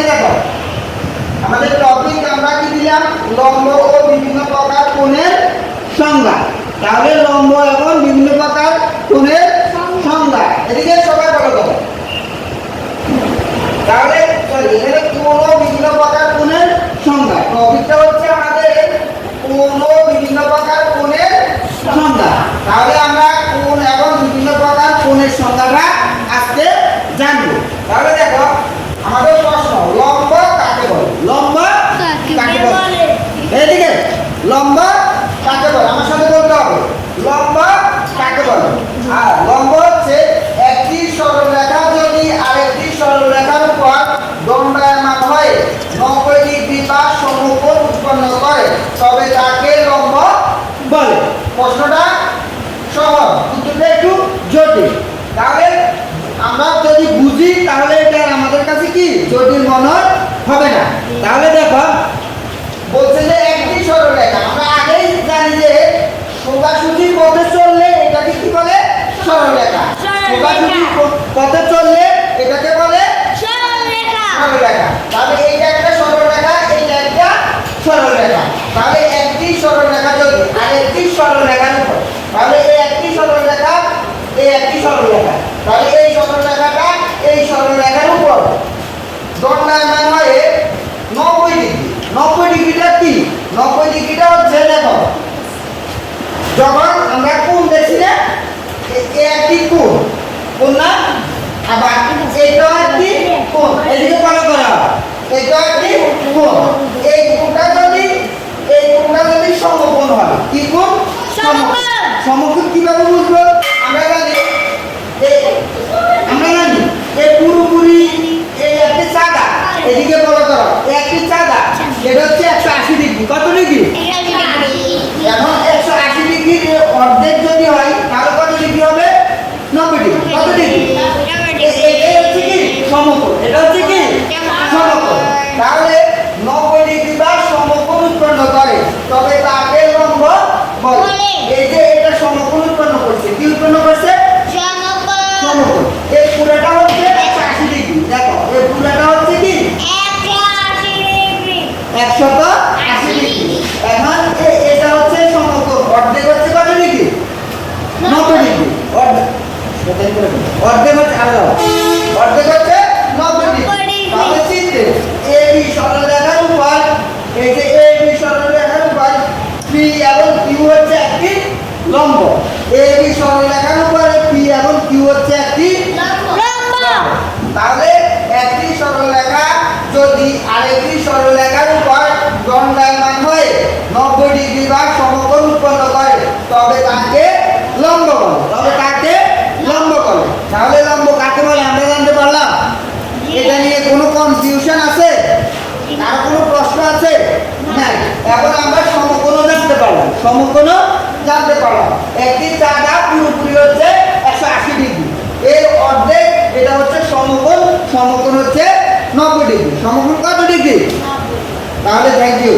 এখানে দেখো আমাদের টপিক আমরা কি দিলাম লম্ব ও বিভিন্ন প্রকার কোণের সংজ্ঞা। তাহলে লম্ব এবং বিভিন্ন প্রকার কোণের সংজ্ঞা এদিকে সবাই ভালো করো। তাহলে এখানে কোণ ও বিভিন্ন প্রকার কোণের সংজ্ঞা টপিকটা হচ্ছে আমাদের কোণ ও বিভিন্ন প্রকার কোণের সংজ্ঞা। তাহলে আমরা কোণ এবং বিভিন্ন প্রকার কোণের সংজ্ঞাটা আজকে জানবো। তাহলে দেখো আমাদের প্রশ্ন লম্ব কাকে বলে? লম্ব কাকে বলে? এদিকে লম্ব কাকে বলে আমার সাথে বলতে হবে। লম্ব কাকে বলে? আর লম্ব হচ্ছে একটি সরলরেখা যদি আরেকটি সরলরেখার উপর দণ্ডায়মান হয়ে 90 ডিগ্রি বা সমকোণ উৎপন্ন করে তবে তাকে লম্ব বলে। প্রশ্নটা সহজ, উত্তরটা একটু জটিল। তাহলে আমরা যদি বুঝি তাহলে এটা আমাদের কাছে কি জটিল মনে হবে না। তাহলে দেখো বলছে যে একটি সরলরেখা, আমরা আগেই জানি যে সোজাসুজি পথে চললে এটাকে কি বলে? সরলরেখা। সোজাসুজি পথে চললে এটাকে বলে সরলরেখা। সরলরেখা। তাহলে এইটা একটা সরলরেখা, এইটা একটা সরলরেখা। তাহলে একটি সরলরেখা যদি আরেকটি সরলরেখার উপর, তাহলে এই একটি সরলরেখা এই একটি সরলরেখা, তাহলে এই সরলরেখাটা এই সরলরেখার উপর দণ্ডায়মান হয়ে 90 ডিগ্রি। 90 ডিগ্রিটা কি? 90 ডিগ্রিটা হচ্ছে দেখো যখন আমরা কোণ দেখছি না একটি কোণ কোণ না, আবার এইটাও একটি কোণ, এদিকে ফলো করা এইটাও একটি কোণ। এই কোণটা যদি সমকোণ হয় কি কোণ? সমকোণ। সমকোণ কিভাবে বুঝবো? আমরা জানি এই পুরোপুরি এই একটি চাঁদা, এদিকে ফলো করো একটি চাঁদা, এটা হচ্ছে 180 ডিগ্রি। কত ডিগ্রি? এখন 180 ডিগ্রির অর্ধেক যদি হয় তাহলে কত ডিগ্রি হবে? 90 ডিগ্রি। কত ডিগ্রি? এটা হচ্ছে কি সমকোণ, এটা হচ্ছে কি সমকোণ। তাহলে 90 ডিগ্রি বা সমকোণ উৎপন্ন করে তবে তাকে লম্ব বলে। এই যে এটা সমকোণ উৎপন্ন করছে, কি উৎপন্ন করছে? সমকোণ। এই পুরোটা হচ্ছে 180 ডিগ্রি। দেখো এই পুরোটা হচ্ছে কি 180 ডিগ্রি। এখন এটা হচ্ছে সমকোণ, অর্ধেক হচ্ছে কত ডিগ্রি? 90 ডিগ্রি। অর্ধেক হচ্ছে অর্ধেক হচ্ছে 90 ডিগ্রি। তাহলে চিত্রে এবি সরলরেখার উপর এই যে এবি সরলরেখার উপর পি এবং কিউ হচ্ছে একটি লম্ব। এবি সরলরেখার উপর পি এবং কিউ হচ্ছে একটি লম্ব। তাহলে একটি সরলরেখা যদি আরেকটি সরলরেখার উপর দণ্ডায়মান হয়ে 90 ডিগ্রি বা সমকোণ উৎপন্ন করে তবে তাকে লম্ব বলে। তবে তাকে লম্ব বলে। তাহলে লম্ব কাকে বলে আমরা জানতে পারলাম। এটা নিয়ে কোনো কনফিউশন আছে? আর কোনো প্রশ্ন আছে? নাই। এখন আমরা সমকোণও জানতে পারলাম। সমকোণও জানতে পারলাম। একটি চাঁদা পুরোপুরি হচ্ছে 180 ডিগ্রি, এর অর্ধেক এটা হচ্ছে সমকোণ। সমকোণ হচ্ছে 90 ডিগ্রি। সমকোণ কত ডিগ্রি? তাহলে থ্যাংক ইউ।